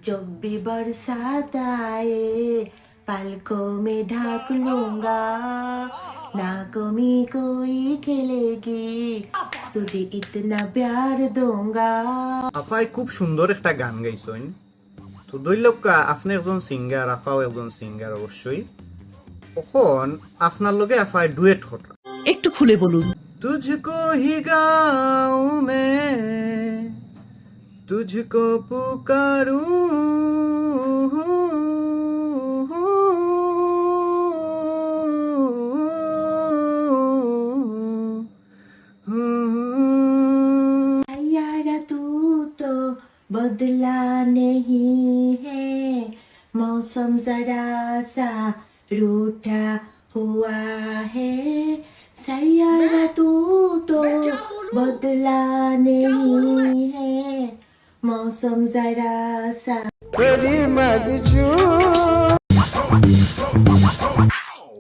जब भी बरसात आए पलकों में ढाक लूंगा ना कमी कोई खेलेगी तुझे इतना प्यार दूंगा। আফাই খুব সুন্দর একটা গান গাইছেন। তো দৈলক আপনি একজন সিঙ্গার, আফাও একজন সিঙ্গার অবশ্যই। এখন আপনার লগে আফাই ডুয়েট করা। একটু খুলে বলুন। तुझको ही गाऊं मैं तुझको पुकारूं यारा तू तो बदला नहीं है मौसम जरा सा रूठा हुआ है सैयारा तू तो बदला नहीं है मौसम जरा सा तेरी मदजू